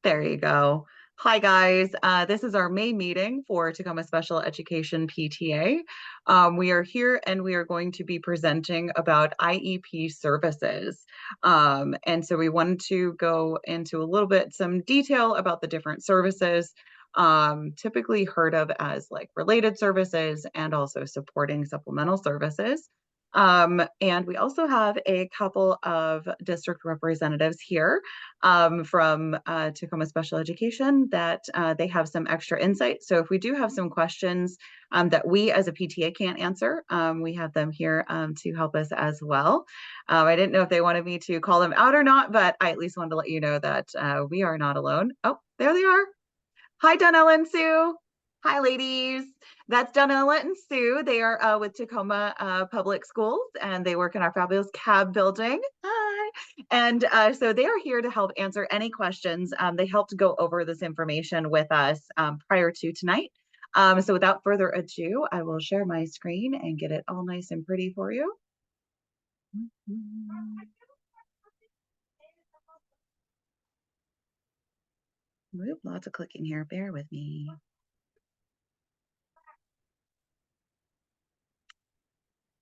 There you go. Hi, guys. This is our May meeting for Tacoma Special Education PTA. We are here and we are going to be presenting about IEP services. And so we wanted to go into a little bit some detail about the different services, typically heard of as like related services and also supporting supplemental services. And we also have a couple of district representatives here from Tacoma Special Education that they have some extra insight. So if we do have some questions that we as a PTA can't answer, we have them here to help us as well. I didn't know if they wanted me to call them out or not, but I at least wanted to let you know that we are not alone. Oh, there they are. Hi, Donnella and Sue. Hi, ladies. That's Donnella and Sue. They are with Tacoma Public Schools, and they work in our fabulous CAB building. Hi. And so they are here to help answer any questions. They helped go over this information with us prior to tonight. So without further ado, I will share my screen and get it all nice and pretty for you. Oop, lots of clicking here. Bear with me.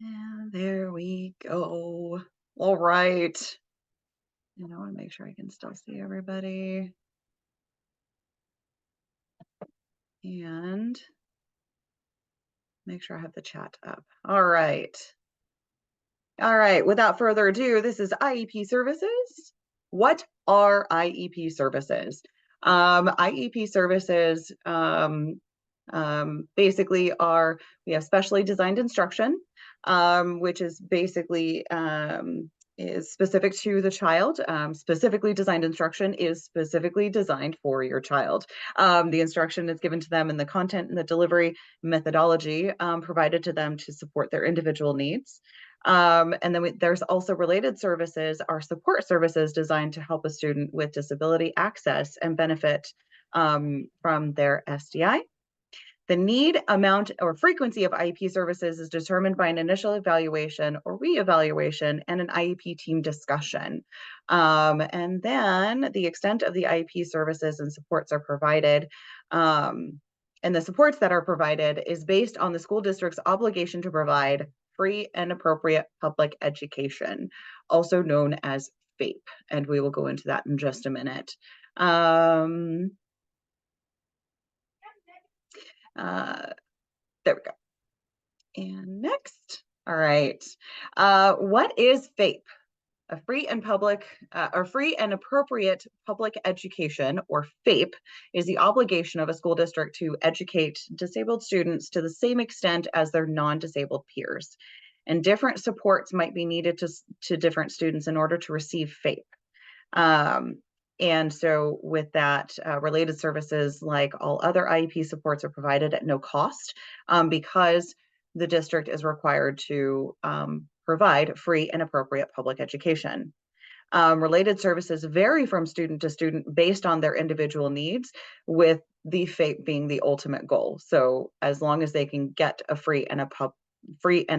And there we go. All right. And I want to make sure I can still see everybody. And make sure I have the chat up. All right. All right. Without further ado, this is IEP services. What are IEP services? IEP services basically are, we have specially designed instruction, which is basically is specific to the child. Specifically designed instruction is specifically designed for your child. The instruction is given to them and the content and the delivery methodology provided to them to support their individual needs. And then there's also related services, are support services designed to help a student with disability access and benefit from their SDI. The need, amount, or frequency of IEP services is determined by an initial evaluation or reevaluation and an IEP team discussion. And then the extent of the IEP services and supports are provided. And the supports that are provided is based on the school district's obligation to provide free and appropriate public education, also known as FAPE. And we will go into that in just a minute. There we go. And next. All right. What is FAPE? A free and appropriate public education, or FAPE, is the obligation of a school district to educate disabled students to the same extent as their non-disabled peers. And different supports might be needed to different students in order to receive FAPE. And so with that, related services like all other IEP supports are provided at no cost because the district is required to provide free and appropriate public education. Related services vary from student to student based on their individual needs, with the FAPE being the ultimate goal. So as long as they can get a free and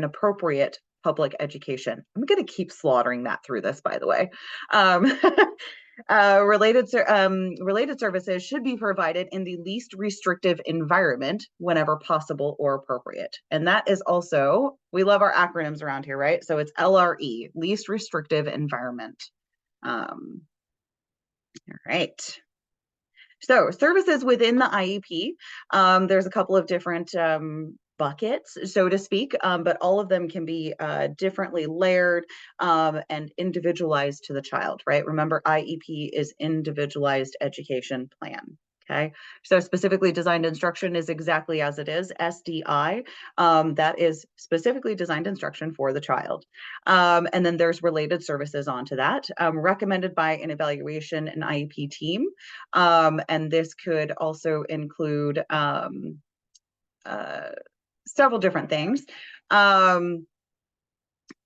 appropriate public education. I'm going to keep slaughtering that through this, by the way. Related services should be provided in the least restrictive environment whenever possible or appropriate. And that is also, we love our acronyms around here, right? So it's LRE, least restrictive environment. All right. So services within the IEP, there's a couple of different buckets, so to speak, but all of them can be differently layered and individualized to the child, right? Remember, IEP is individualized education plan. Okay, so specifically designed instruction is exactly as it is. SDI, that is specifically designed instruction for the child. And then there's related services onto that, recommended by an evaluation and IEP team. And this could also include several different things.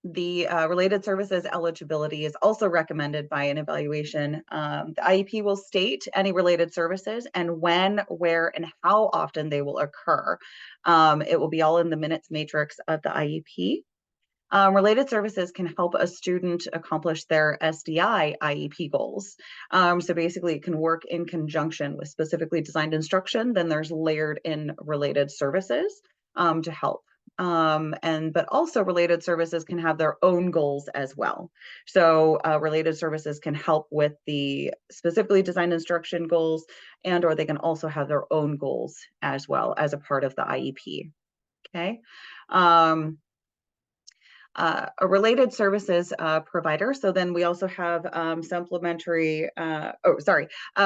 The related services eligibility is also recommended by an evaluation. The IEP will state any related services and when, where, and how often they will occur. It will be all in the minutes matrix of the IEP. Related services can help a student accomplish their SDI IEP goals. So basically, it can work in conjunction with specifically designed instruction. Then there's layered in related services to help. But also related services can have their own goals as well. So related services can help with the specifically designed instruction goals, and or they can also have their own goals as well as a part of the IEP. Okay. A related services provider. So then we also have a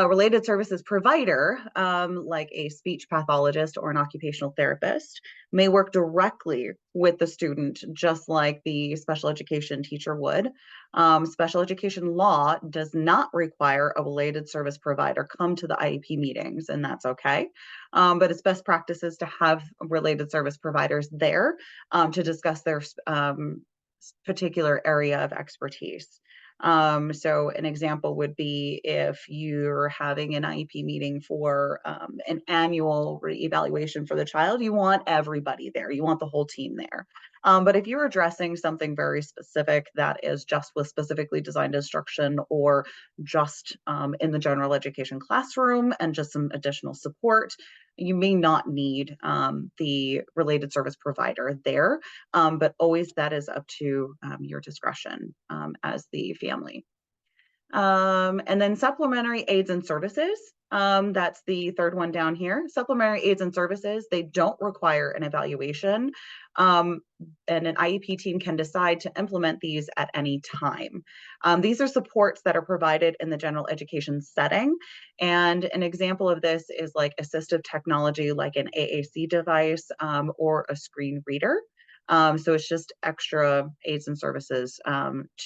related services provider, like a speech pathologist or an occupational therapist, may work directly with the student, just like the special education teacher would. Special education law does not require a related service provider come to the IEP meetings, and that's okay. But it's best practices to have related service providers there to discuss their particular area of expertise. So an example would be if you're having an IEP meeting for an annual evaluation for the child, you want everybody there. You want the whole team there. But if you're addressing something very specific that is just with specifically designed instruction or just in the general education classroom and just some additional support, you may not need the related service provider there, but always that is up to your discretion as the family. And then supplementary aids and services. That's the third one down here. Supplementary aids and services, they don't require an evaluation. And an IEP team can decide to implement these at any time. These are supports that are provided in the general education setting. And an example of this is like assistive technology, like an AAC device or a screen reader. So it's just extra aids and services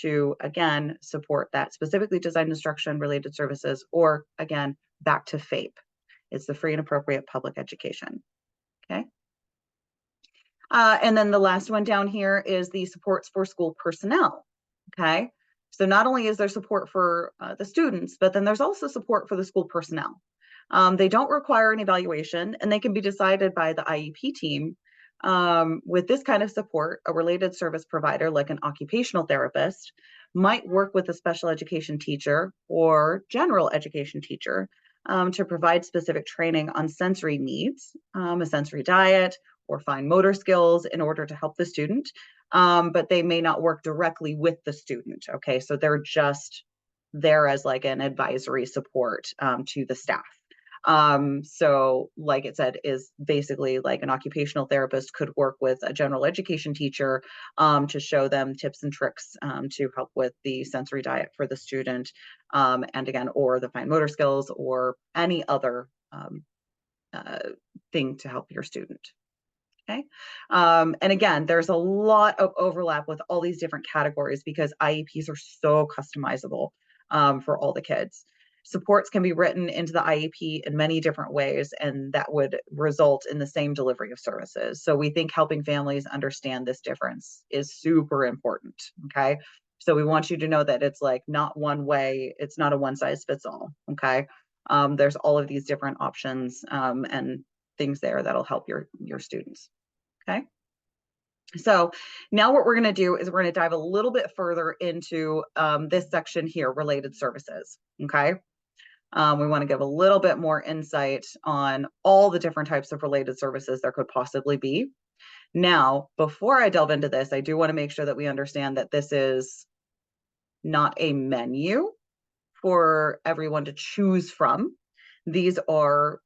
to, again, support that specifically designed instruction related services, or again, back to FAPE. It's the free and appropriate public education. Okay. And then the last one down here is the supports for school personnel. Okay. So not only is there support for the students, but then there's also support for the school personnel. They don't require an evaluation, and they can be decided by the IEP team. With this kind of support, a related service provider like an occupational therapist might work with a special education teacher or general education teacher to provide specific training on sensory needs, a sensory diet, or fine motor skills in order to help the student. But they may not work directly with the student. Okay, so they're just there as like an advisory support to the staff. So like it said, is basically like an occupational therapist could work with a general education teacher to show them tips and tricks to help with the sensory diet for the student, and again, or the fine motor skills or any other thing to help your student. Okay. And again, there's a lot of overlap with all these different categories because IEPs are so customizable for all the kids. Supports can be written into the IEP in many different ways, and that would result in the same delivery of services. So we think helping families understand this difference is super important. Okay. So we want you to know that it's like not one way, it's not a one size fits all. Okay. There's all of these different options and things there that'll help your students. Okay. So now what we're going to do is we're going to dive a little bit further into this section here, related services. Okay. We want to give a little bit more insight on all the different types of related services there could possibly be. Now, before I delve into this, I do want to make sure that we understand that this is not a menu for everyone to choose from. These are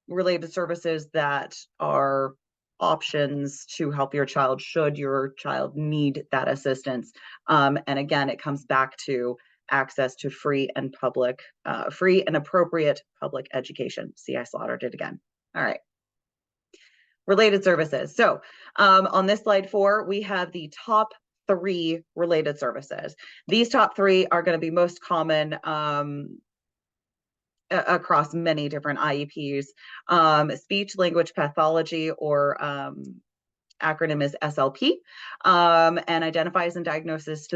related services that are options to help your child should your child need that assistance. And again, it comes back to access to free and appropriate public education. See, I slaughtered it again. All right. Related services. So on this slide 4, we have the top 3 related services. These top 3 are going to be most common across many different IEPs. Speech language pathology, or acronym is SLP, and identifies and diagnoses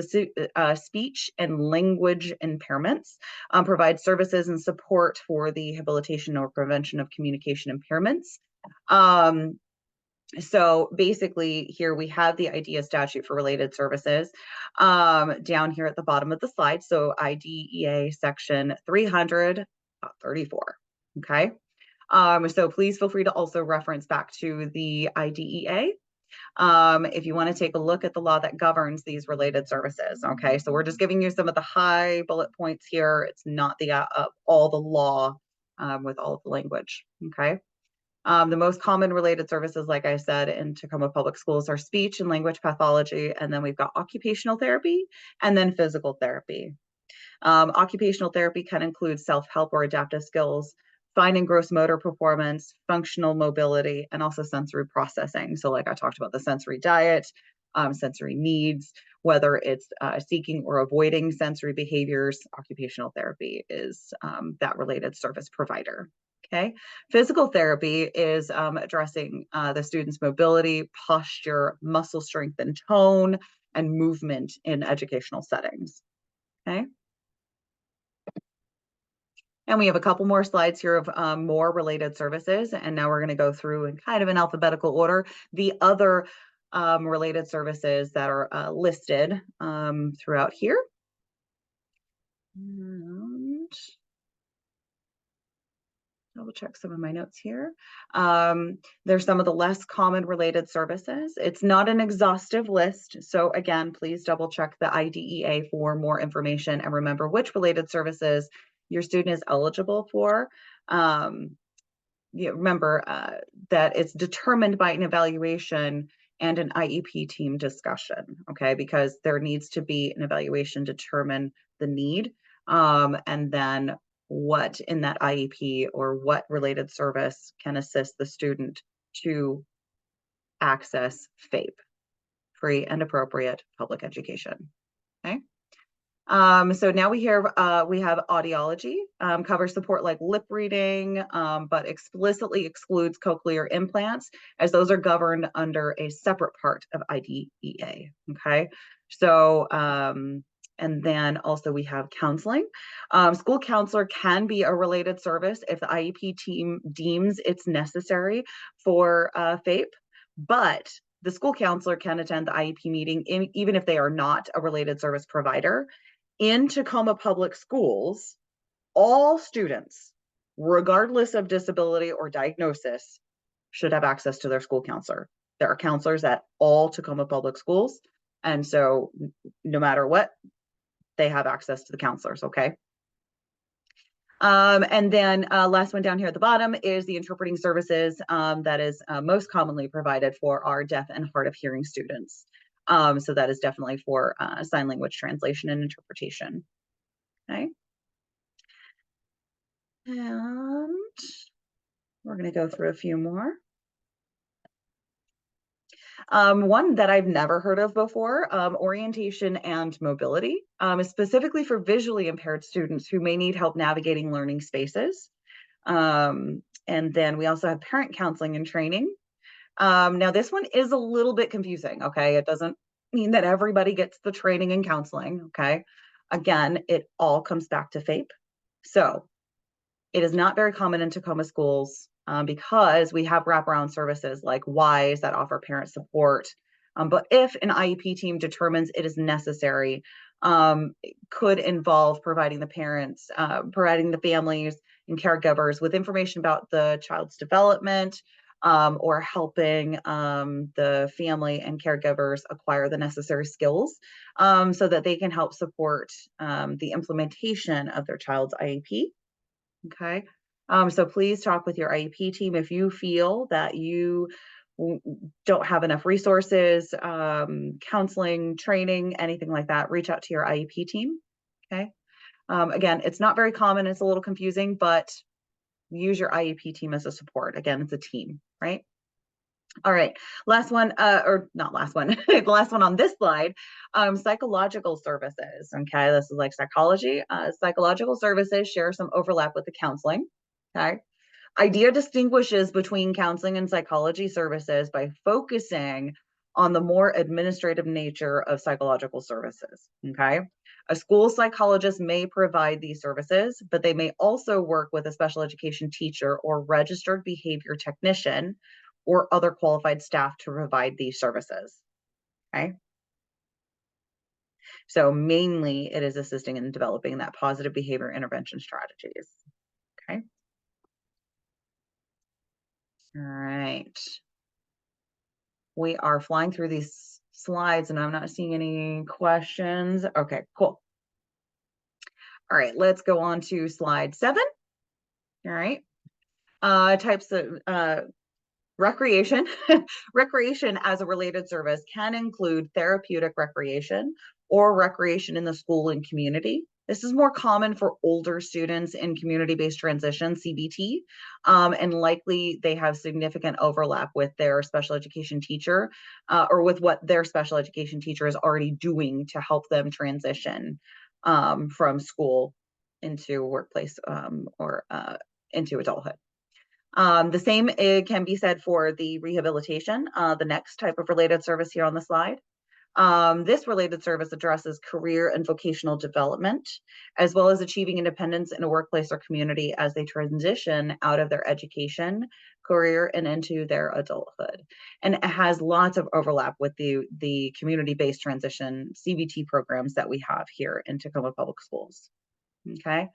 speech and language impairments, provides services and support for the rehabilitation or prevention of communication impairments. So basically here we have the IDEA statute for related services down here at the bottom of the slide. So IDEA section 334, okay? So please feel free to also reference back to the IDEA if you want to take a look at the law that governs these related services, okay? So we're just giving you some of the high bullet points here. It's not the all the law with all of the language, okay? The most common related services, like I said, in Tacoma Public Schools are speech and language pathology, and then we've got occupational therapy, and then physical therapy. Occupational therapy can include self-help or adaptive skills, fine and gross motor performance, functional mobility, and also sensory processing. So like I talked about the sensory diet, sensory needs, whether it's seeking or avoiding sensory behaviors, occupational therapy is that related service provider. Okay. Physical therapy is addressing the student's mobility, posture, muscle strength and tone, and movement in educational settings. Okay. And we have a couple more slides here of more related services. And now we're going to go through in kind of an alphabetical order the other related services that are listed throughout here. And double check some of my notes here. There's some of the less common related services. It's not an exhaustive list. So again, please double check the IDEA for more information and remember which related services your student is eligible for. Remember that it's determined by an evaluation and an IEP team discussion, okay? Because there needs to be an evaluation determine the need, and then what in that IEP or what related service can assist the student to access FAPE, free and appropriate public education, okay? So now we have audiology, covers support like lip reading, but explicitly excludes cochlear implants as those are governed under a separate part of IDEA, okay? So, and then also we have counseling. School counselor can be a related service if the IEP team deems it's necessary for FAPE, but the school counselor can attend the IEP meeting even if they are not a related service provider. In Tacoma Public Schools, all students, regardless of disability or diagnosis, should have access to their school counselor. There are counselors at all Tacoma Public Schools, and so no matter what, they have access to the counselors, okay? And then last one down here at the bottom is the interpreting services that is most commonly provided for our deaf and hard of hearing students. So that is definitely for sign language translation and interpretation. Okay. And we're going to go through a few more. One that I've never heard of before, orientation and mobility, is specifically for visually impaired students who may need help navigating learning spaces. And then we also have parent counseling and training. Now this one is a little bit confusing, okay? It doesn't mean that everybody gets the training and counseling, okay? Again, it all comes back to FAPE. So it is not very common in Tacoma schools because we have wraparound services like WISE that offer parent support. But if an IEP team determines it is necessary, it could involve providing the parents, providing the families and caregivers with information about the child's development, or helping the family and caregivers acquire the necessary skills so that they can help support the implementation of their child's IEP. Okay. So please talk with your IEP team if you feel that you don't have enough resources, counseling, training, anything like that, reach out to your IEP team. Okay. Again, it's not very common. It's a little confusing, but use your IEP team as a support. Again, it's a team, right? All right, last one, or not last one, the last one on this slide, psychological services. Okay, this is like psychology. Psychological services share some overlap with the counseling. Okay, IDEA distinguishes between counseling and psychology services by focusing on the more administrative nature of psychological services. Okay, a school psychologist may provide these services, but they may also work with a special education teacher or registered behavior technician or other qualified staff to provide these services. Okay. So mainly it is assisting in developing that positive behavior intervention strategies. Okay. All right. We are flying through these slides and I'm not seeing any questions. Okay, cool. All right, let's go on to slide 7. All right. Types of recreation. Recreation as a related service can include therapeutic recreation or recreation in the school and community. This is more common for older students in community-based transition, CBT, and likely they have significant overlap with their special education teacher or with what their special education teacher is already doing to help them transition from school into workplace or into adulthood. The same can be said for the rehabilitation, the next type of related service here on the slide. This related service addresses career and vocational development, as well as achieving independence in a workplace or community as they transition out of their education, career, and into their adulthood. And it has lots of overlap with the community-based transition CBT programs that we have here in Tacoma Public Schools. Okay.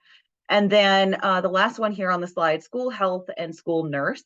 And then the last one here on the slide, school health and school nurse.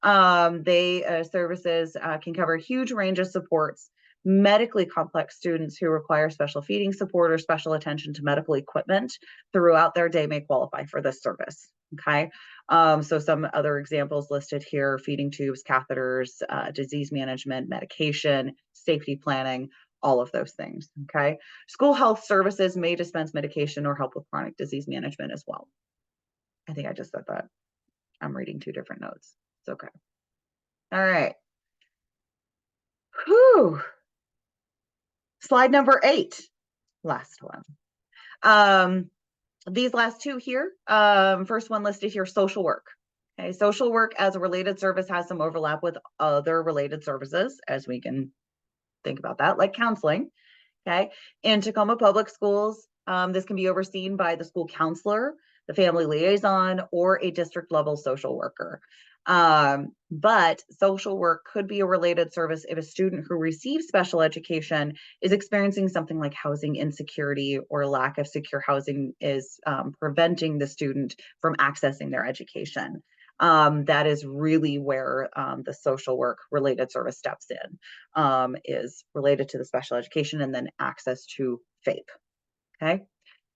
Services can cover a huge range of supports, medically complex students who require special feeding support or special attention to medical equipment throughout their day may qualify for this service. Okay, so some other examples listed here: feeding tubes, catheters, disease management, medication, safety planning, all of those things. Okay. School health services may dispense medication or help with chronic disease management as well. I think I just said that. I'm reading 2 different notes. It's okay. All right. Whew. Slide number 8. Last one. These last 2 here. First one listed here, social work. Okay. Social work as a related service has some overlap with other related services, as we can think about that, like counseling. Okay. In Tacoma Public Schools, this can be overseen by the school counselor, the family liaison, or a district level social worker. But social work could be a related service if a student who receives special education is experiencing something like housing insecurity or lack of secure housing is preventing the student from accessing their education. That is really where the social work related service steps in, is related to the special education and then access to FAPE. Okay.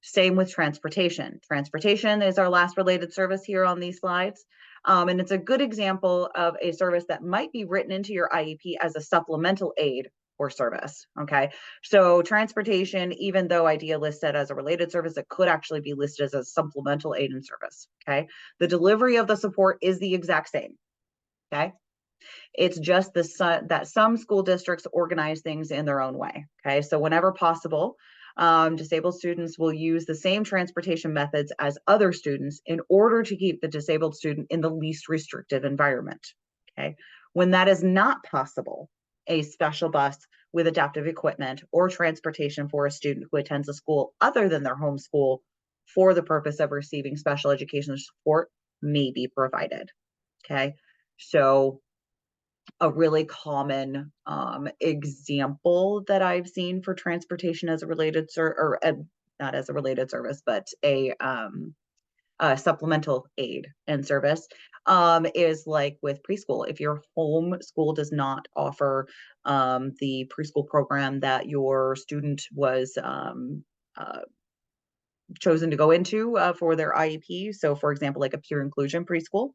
Same with transportation. Transportation is our last related service here on these slides. And it's a good example of a service that might be written into your IEP as a supplemental aid or service. Okay. So transportation, even though IDEA lists it as a related service, it could actually be listed as a supplemental aid and service. Okay. The delivery of the support is the exact same. Okay. It's just that some school districts organize things in their own way. Okay. So whenever possible, disabled students will use the same transportation methods as other students in order to keep the disabled student in the least restrictive environment. Okay. When that is not possible, a special bus with adaptive equipment or transportation for a student who attends a school other than their home school for the purpose of receiving special education support may be provided. Okay. So a really common example that I've seen for transportation as a related not as a related service, but a supplemental aid and service is like with preschool. If your home school does not offer the preschool program that your student was chosen to go into for their IEP. So for example, like a peer inclusion preschool,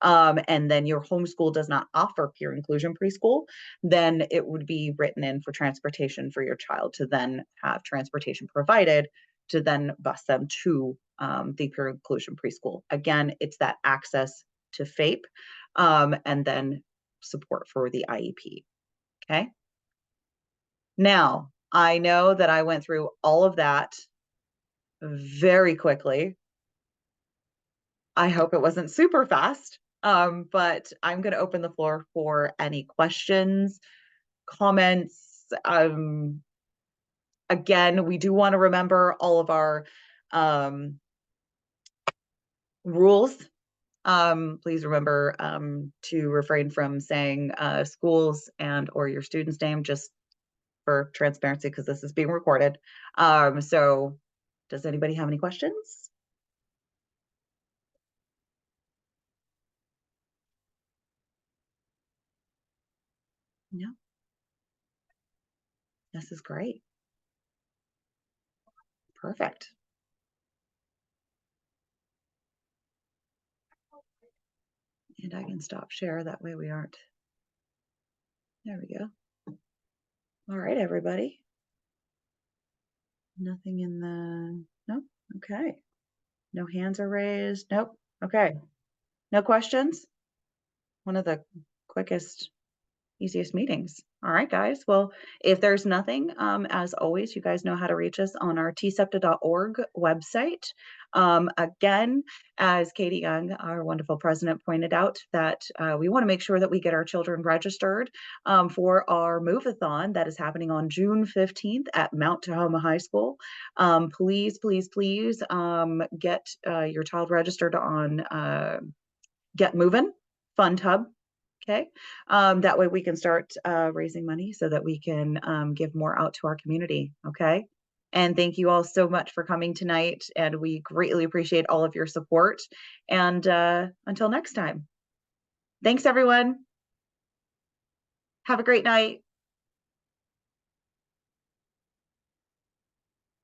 and then your homeschool does not offer peer inclusion preschool, then it would be written in for transportation for your child to then have transportation provided to then bus them to the peer inclusion preschool. Again, it's that access to FAPE and then support for the IEP. Okay. Now, I know that I went through all of that very quickly. I hope it wasn't super fast, but I'm going to open the floor for any questions, comments. Again, we do want to remember all of our rules Please remember to refrain from saying schools and or your student's name, just for transparency, because this is being recorded. So does anybody have any questions? No, this is great. Perfect. And I can stop share. That way we aren't. There we go. All right, everybody. Nothing in the, nope. Okay. No hands are raised. Nope. Okay. No questions? One of the quickest, easiest meetings. All right, guys. Well, if there's nothing, as always, you guys know how to reach us on our tsepta.org website. Again, as Katie Young, our wonderful president, pointed out, that we want to make sure that we get our children registered for our move-a-thon that is happening on June 15th at Mount Tahoma High School. Please, please, please get your child registered on Get Movin' Fund Hub. Okay. That way we can start raising money so that we can give more out to our community. Okay. And thank you all so much for coming tonight. And we greatly appreciate all of your support. And until next time, thanks, everyone. Have a great night.